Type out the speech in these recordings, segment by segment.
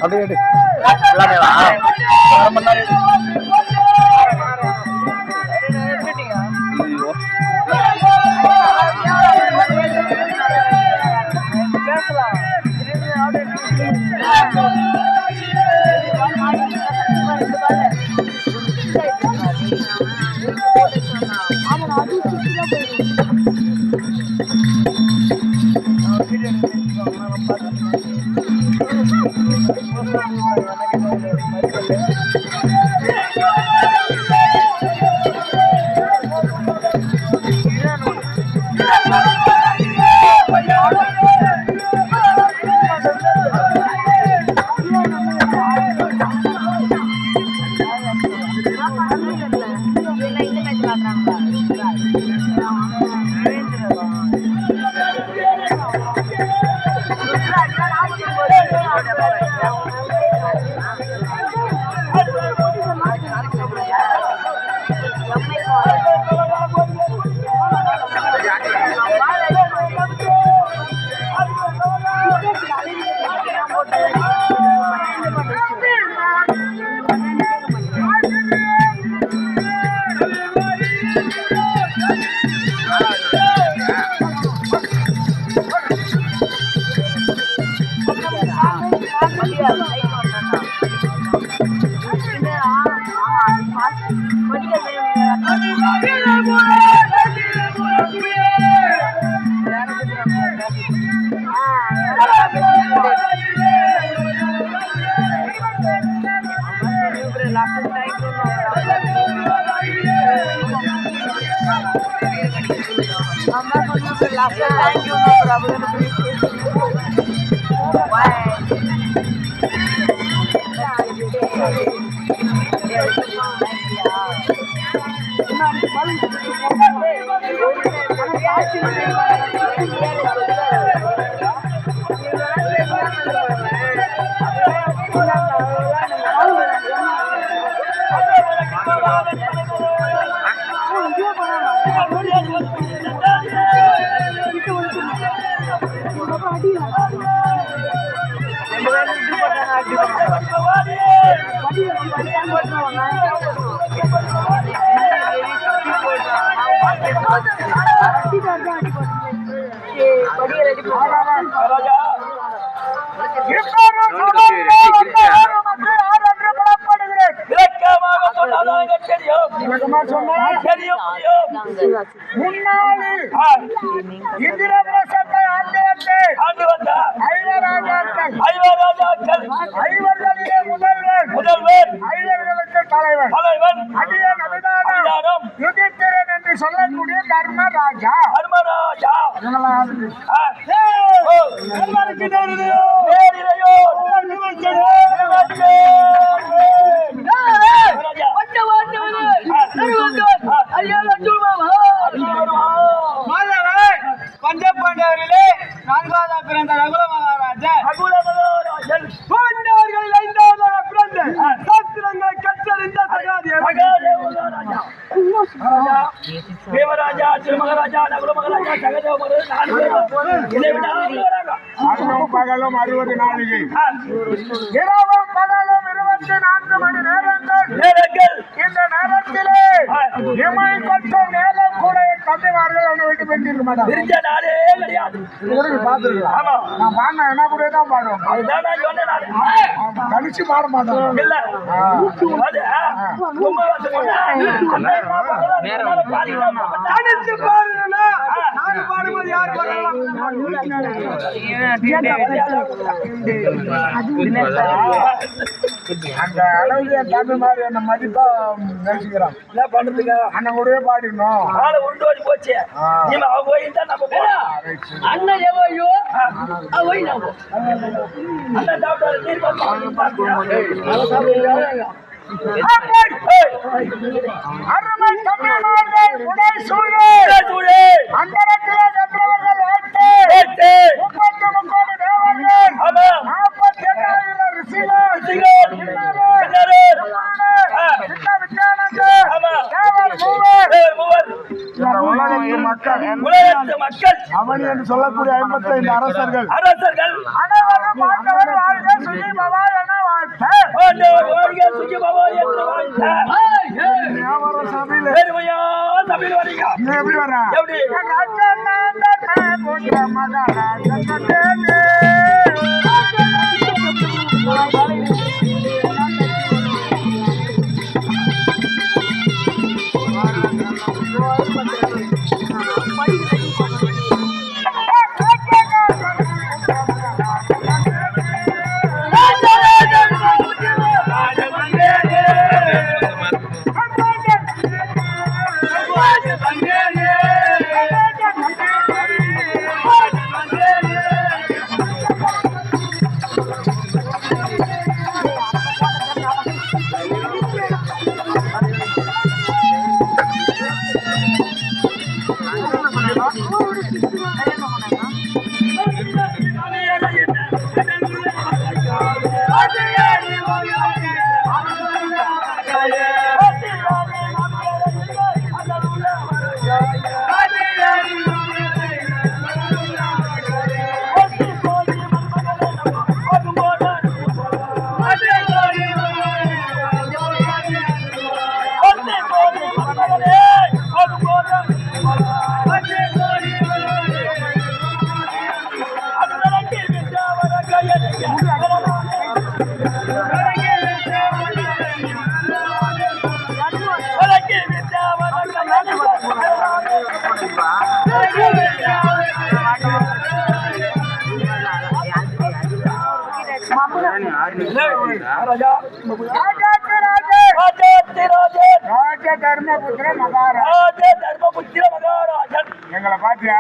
அப்படியே Thank you, no problem. சொல்லக்கூடிய தர்மராஜா பஞ்சபாண்டவர்களே நான்காவதா பிறந்த ரகுல மகாராஜன் பாண்டவர்களில் ஐந்தாவதாக பிறந்த சாஸ்திரங்களை கற்றறிந்த தேவராஜா திருமகராஜா நகுல மகாராஜா சகதேவ பகலும் 60 நாளிகை இரவும் பகலும் 24 மணி நேரங்கள் இந்த நேரத்திலே இமை கொட்டும் நேரம் கூட தந்தைமார்கள் அவனை விட்டு பெற்றிருக்க மாட்டாங்க. நான் பாடின என்ன கூட தான் பாடுவோம், கழிச்சு பாட மாட்டோம். பாடும்போது யார் அந்த அளவுக்கு என் தம்பி மாதிரி என்ன மதிப்பா நினைச்சுக்கிறான். என்ன பண்றதுக்கு அண்ணன் கூடவே பாடிடணும். போச்சு அருமை தமிழர்கள் உடை சூழே அந்தரத்திலே சென்றவர்கள் 33 கோடி தேவர்கள் 48,000 ரிஷிகள் உலகத்து மக்கள் அவனி என்று சொல்லக்கூடிய 55 அரசர்கள் அனைவரும் எப்படி வரா தர்மபுத்திர மகாராஜன் எங்களை பாத்தியா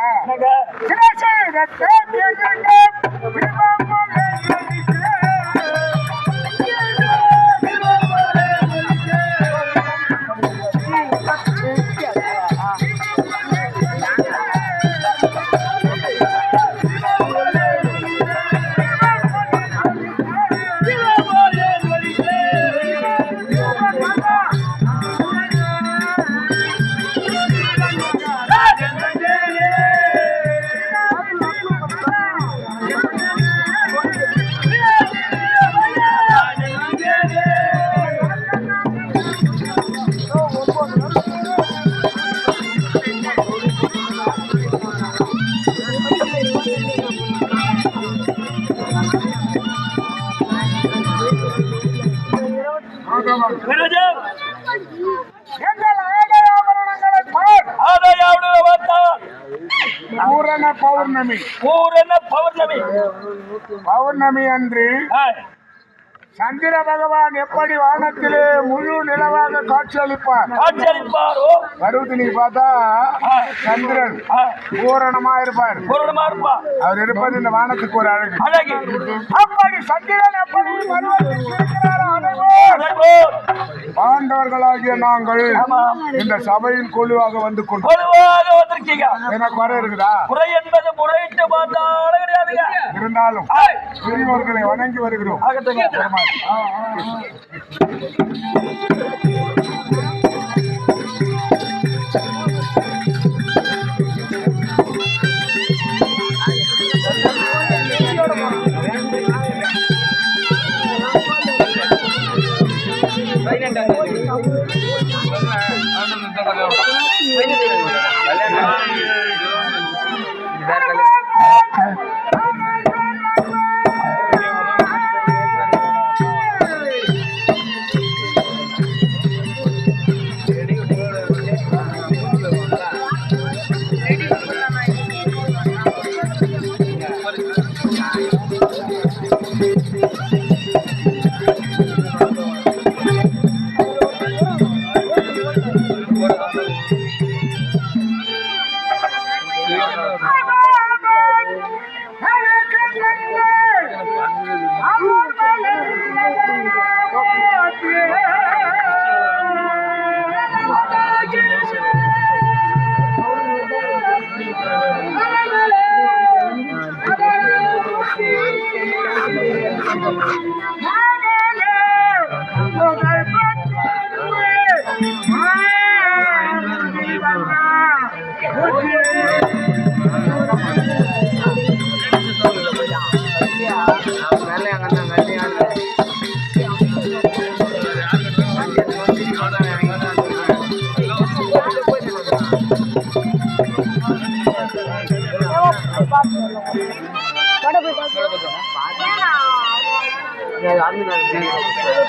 பௌர்ணமி அன்று சந்திர பகவான் எப்படி வானத்திலே முழு நிலவாக காட்சியளிப்பாரோ வருவது நீ பார்த்தா சந்திரன் பூரணமா இருப்பார். அவர் இருப்பது இந்த வானத்துக்கு ஒரு அழகு. அப்படி சந்திரன் எப்படி பாண்டவர்களாகிய நாங்கள் இந்த சபையின் குழுவாக வந்து எனக்கு வர இருக்குதா முறை என்பது முறையிட்டு பார்த்தாலும் கிடையாதுங்க. இருந்தாலும் பெரியவர்களை வணங்கி வருகிறோம்.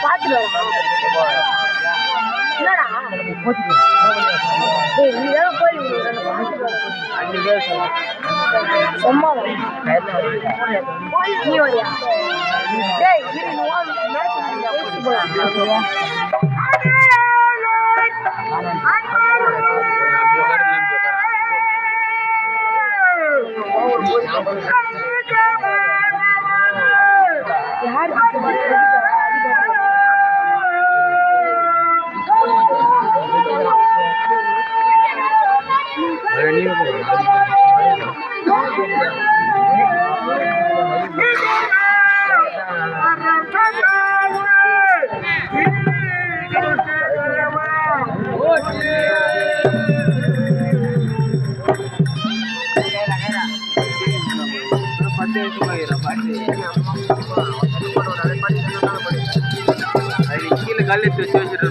பாத்துட்டு என்னடா நீதான் போய் சும்மா நீ வரியா டேய் கீழே கல் எடுத்து வச்சுட்டு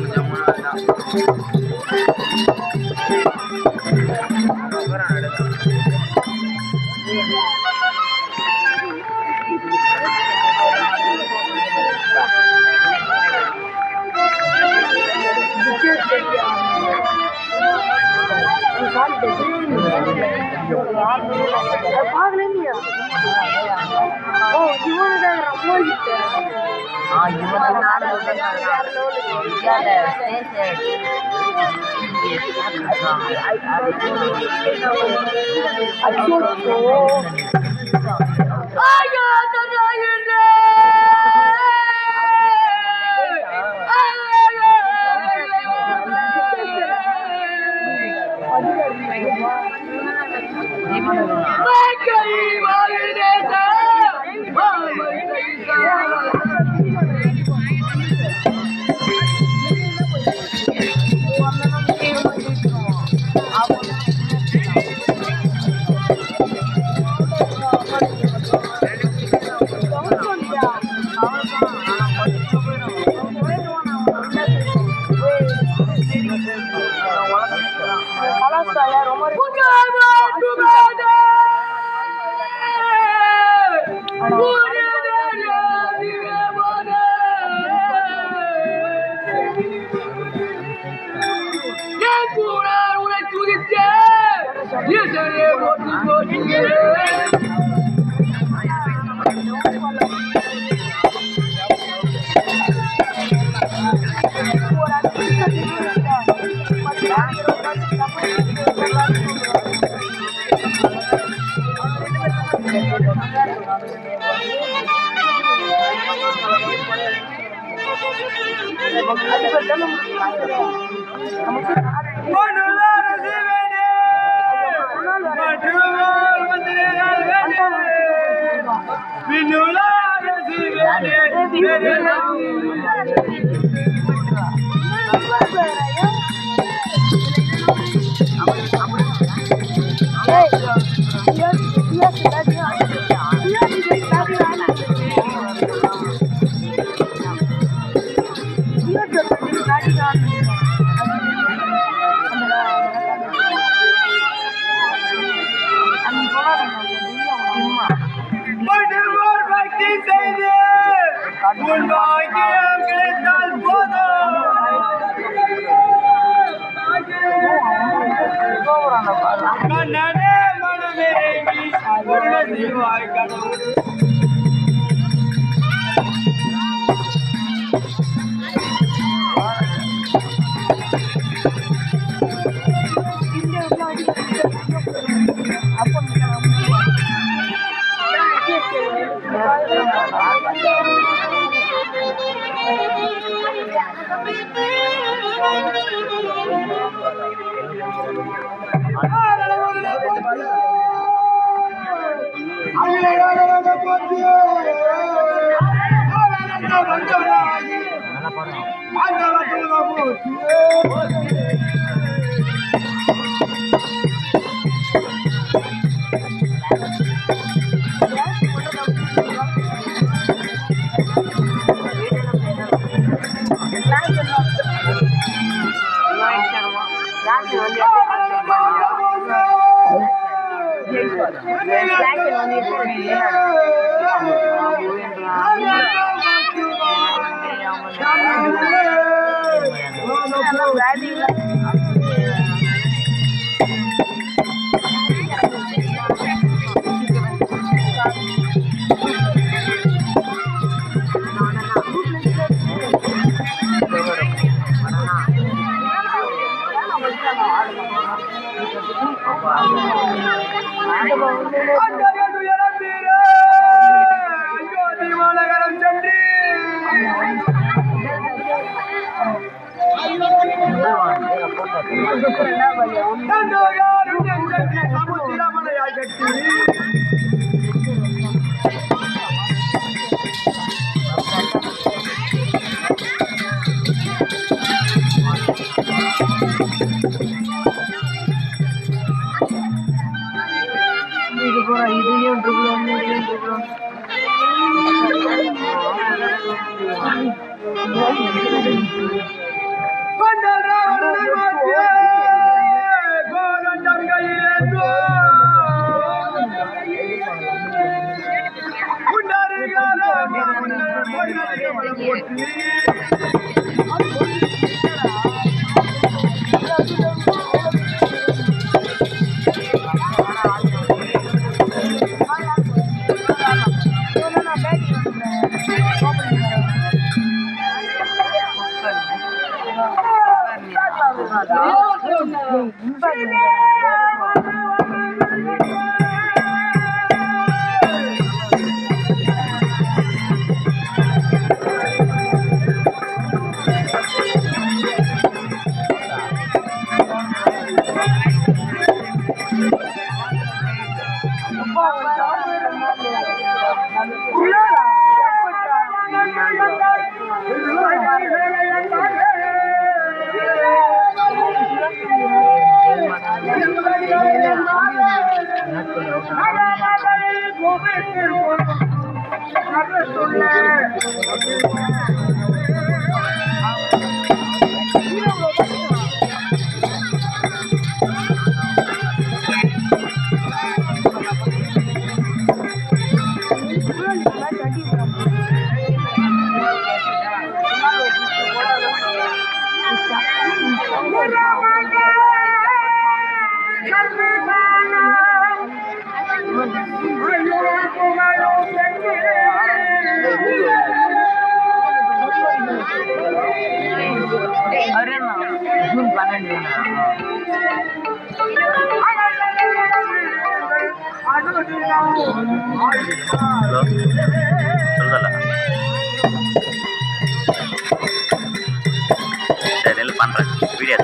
நெல் பண்ணுறேன் வீடியோ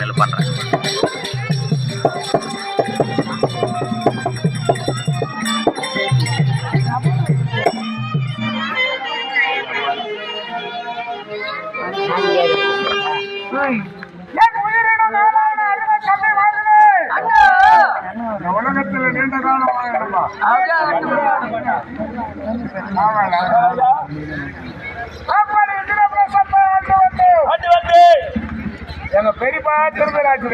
நெல் பண்ணுறேன். உலகத்துல நீண்ட காலம் எங்க பெரியப்பா திருமராஜன்,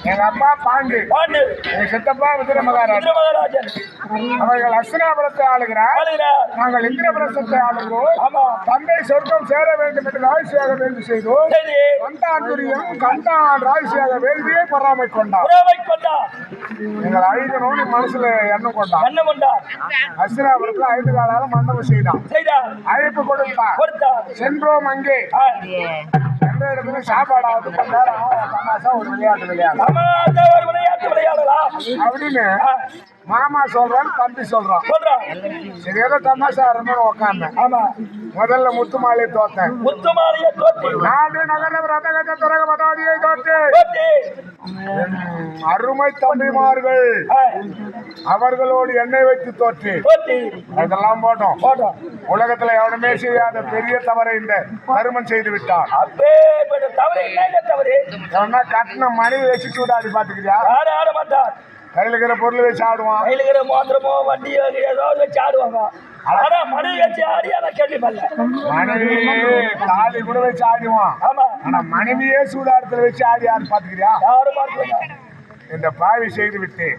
எங்க அப்பா பாண்டு, எங்க சித்தப்பா விஜய மகாராஜன். அவர்கள் அஸ்தினாபுரத்தை ஆளுகிறார், நாங்கள் இந்திரபிரசத்தை ஆளுகிறோம். தந்தை சொர்க்கம் சேர வேண்டும் என்று ராஜ்சியாக வேள்வி செய்தோம். கண்டாந்துரியம் கண்டான் ராஜ்சியாக வேள்வியை பொறாமை கொண்டார். எங்களை அழிக்கணும்னு மனசுல எண்ணம் கொண்டான். அஸ்தினாபுரத்துல 5 காலால மண்டபம் செய்தான். அழைப்பு கொடுத்தார். சென்றோம். அங்கே எந்த இடத்துல சாப்பாடாவது தமாசா ஒரு விளையாட்டு விளையாடலாம் அப்படின்னு மாமா சொல்றான், தம்பி சொல்றான். சரி ஏதோ தமாசா இருந்தோம் உக்காந்தேன். முதல்ல முத்துமாலையை தோத்தேன். நாடு நகர ரதகத துறக பதாதியை தோற்று அருமை தம்பிமார்கள் அவர்களோடு எண்ணெய் வைத்து தோற்று அதெல்லாம் போட்டோம். உலகத்துல எவனுமே செய்யாத பெரிய தவறை இந்த கருமன் செய்து விட்டார். கட்டின மனைவி வச்சு சூடாடி பாத்துக்கிறியா? கையில இருக்கிற பொருள் வச்சு ஆடுவான். கையில இருக்கிற மோதிரமோ வண்டியோ ஏதாவது வச்சு ஆடுவாங்க. ஆனா மனைவி வச்சு ஆடி அதை கேள்விப்படல. மனைவி தாலி கூட வச்சு ஆடுவான். ஆனா மனைவியே சூடாடத்துல வச்சு ஆடி யாரு பாத்துக்கிறியா? யாரும் பார்க்கல. இந்த பாவி செய்து விட்டு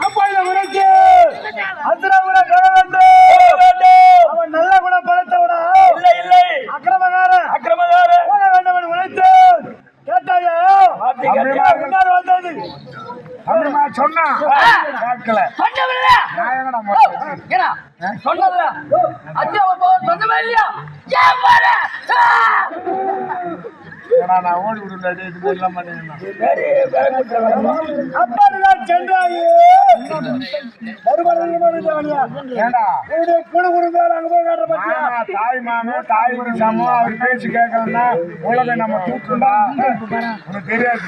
அப்பா உனக்கு அசுர குணம் பெற வேண்டும். அவன் நல்ல குணம் படைத்தவனா? இல்லை இல்லை அக்கிரமகாரன். அக்கிரமகாரன் போக வேண்டவன் உழைத்து கேட்டாயா? அப்படிமா முன்னாடி வந்தது. அப்படிமா சொன்னா கேட்கல. நான் எங்கடா மாட்டேன்? சொன்னதுல அச்சா சொன்னமே இல்லையா ஏன் பாரு ஏன்னா நான் ஓடி விடுறேன். இது மாதிரி எல்லாம் பண்ணிருந்தேன். அப்படிதான் சென்றாயே. ஏண்டா குடு குடும்பம் அங்க போய் காட்டுற பத்தியா? தாய் மாமே தாய் ஒரு சமம். அவர் பேச்சு கேட்கலன்னா உலகை நம்ம தூக்குண்டா. உனக்கு தெரியாது.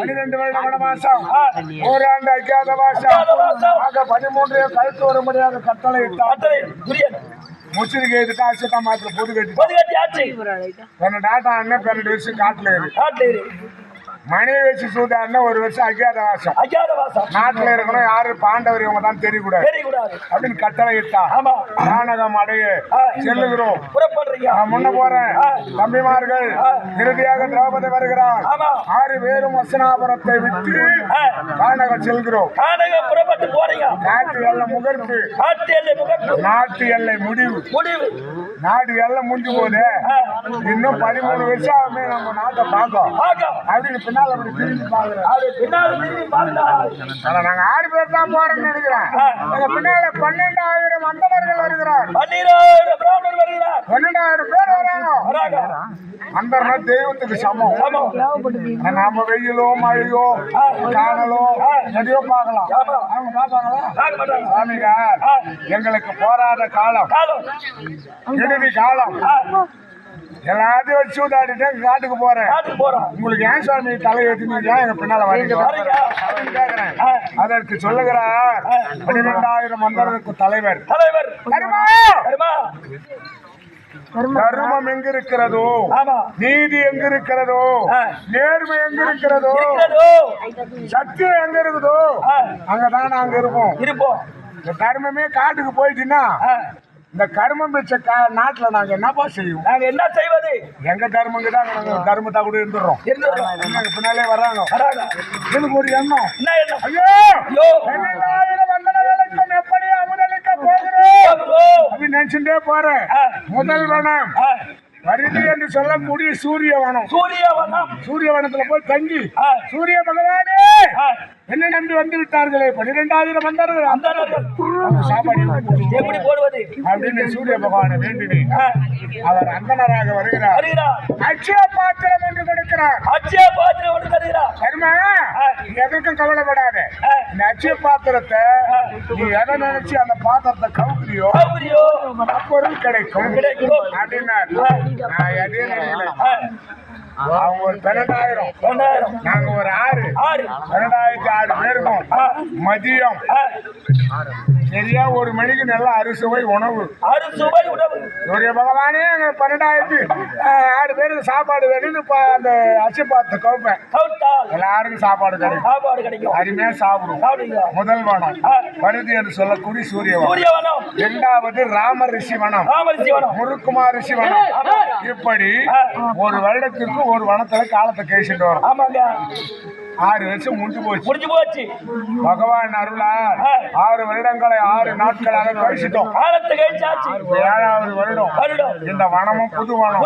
12 வருட மாசம் ஓராண்டு அஜாத மாசம் 13 கழுத்து வர முடியாத கட்டளை முச்சிருக்கு எதுக்கு அசுத்தா மாத்திர பொது கட்டி ஆச்சு என்ன டாட்டா அண்ணன் 12 வருஷம் காட்டுல மணி வச்சு சூதாடினா 1 வருஷம் அஜாத வாசம். நாட்டுல இருக்கணும் யாரு பாண்டவர் இவங்க தான் தெரியக்கூடாது அப்படின்னு கட்டளை இட்டா. நாடகம் அடைய செல்லுகிறோம். நான் முன்ன போறேன். தம்பிமார்கள் இறுதியாக திரௌபதி வருகிறார். 6 பேரும் வசனாபுரத்தை விட்டு கானகம் செல்கிறோம். புறப்பட்டு போறீங்க. நாட்டு எல்லை முகர்ப்பு. நாட்டு எல்லை முடிவு. நாடு எல்லாம் முடிஞ்சு போது இன்னும் 13 வருஷம் ஆகுமே நம்ம நாட்டை பார்க்கும் அப்படின்னு பின்னால் அப்படி திரும்பி பாக்குறேன். நாங்க 6 பேர் தான் போறோம்னு நினைக்கிறேன். பின்னால 12,000 அந்தணர்கள் வருகிறார். 12,000 பேர் வராங்க. அந்தர்னா தெய்வத்துக்கு சமம். நாம வெயிலோ மழையோ காணலோ எதையோ பார்க்கலாம். அவங்க பார்ப்பாங்களா? சாமிகார் எங்களுக்கு போராத காலம் இறுதி காலம். எல்லாத்தையும் வச்சு சூதாடிட்டு காட்டுக்கு போறேன். உங்களுக்கு ஏன் சாமி தலை ஏற்றினீங்க எங்க பின்னால வரீங்க கேக்குறேன். அதற்கு சொல்லுகிறார் 12,000 மந்தருக்கு தலைவர். தர்மம் எங்க இருக்கிறதோ, நீதி எங்க இருக்கிறதோ, நேர்மை எங்க இருக்கிறதோ, சத்தியம் எங்க இருக்குதோ அங்கதான் நாங்க இருப்போம். இந்த தர்மமே காட்டுக்கு போயிட்டுன்னா இந்த கர்மம் வச்ச நாட்டுல நாங்க என்னப்பா செய்வோம்? நாங்க என்ன செய்வது? எங்க தர்மங்க தான் தர்மத்தா கூட இருந்துடுறோம். பின்னாலே வர்றாங்க. எனக்கு ஒரு எண்ணம். ஐயோ 12,000 வந்தன வேலைக்கும் எப்படி அமுதளிக்க போகிறோம் அப்படின்னு நினைச்சுட்டே போறேன். முதல் வனம் வருது என்று சொல்லக்கூடிய சூரியவனம். சூரியவனத்துல போய் தங்கி சூரிய பகவானே என்ன நம்பி வந்து விட்டார்களே 12,000 வந்தார்கள் சாப்பாடு எப்படி போடுவது அப்படின்னு சூரிய பகவானை வேண்டினேன். அவர் அந்தனராக வருகிறார். அட்சய பாத்திரம் ஒன்று கொடுக்கிறார். கர்மா எதற்கும் கவலைப்படாத. இந்த அட்சய பாத்திரத்தை நீ எதை நினைச்சு அந்த பாத்திரத்தை கவுக்குறியோ அப்பொருள் கிடைக்கும் அப்படின்னாரு. நான் எதையும் நினைக்கல. அவங்க ஒரு 12,000 நாங்க ஒரு 12,006 பேருக்கும் மதியம் சரியா 1 மணிக்கு நல்ல அறுசுவை உணவு. சூரிய பகவானே 12,006 பேருக்கு சாப்பாடு வேணும்னு அந்த அச்சு பார்த்து கவுப்பேன். எல்லாருக்கும் சாப்பாடு கிடைக்கும். அருமையா சாப்பிடும். முதல் வனம் வருது என்று சொல்லக்கூடிய சூரியவனம். 2வது ராம ரிஷி வனம், முருக்குமார் ரிஷி வனம். இப்படி ஒரு வருடத்திற்கு ஒரு வனத்துல காலத்தை கழிச்சுட்டு வரும். 6 வருஷம் முடிஞ்சு போச்சு. பகவான் அருளால் 6 வருடங்களை 6 நாட்களாக கழிச்சிட்டோம். 7வது வருடம் இந்த வனமும் புது வனம்.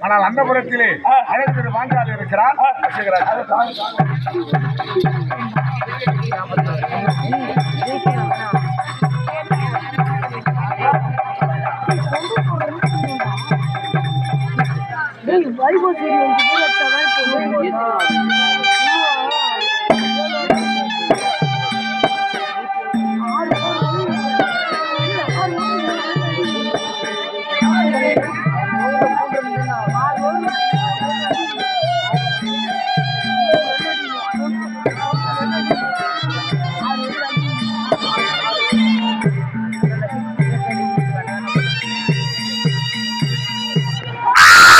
ஆனால் அந்த புறத்திலே அழைத்து வாங்கால் இருக்கிறார். வைபவ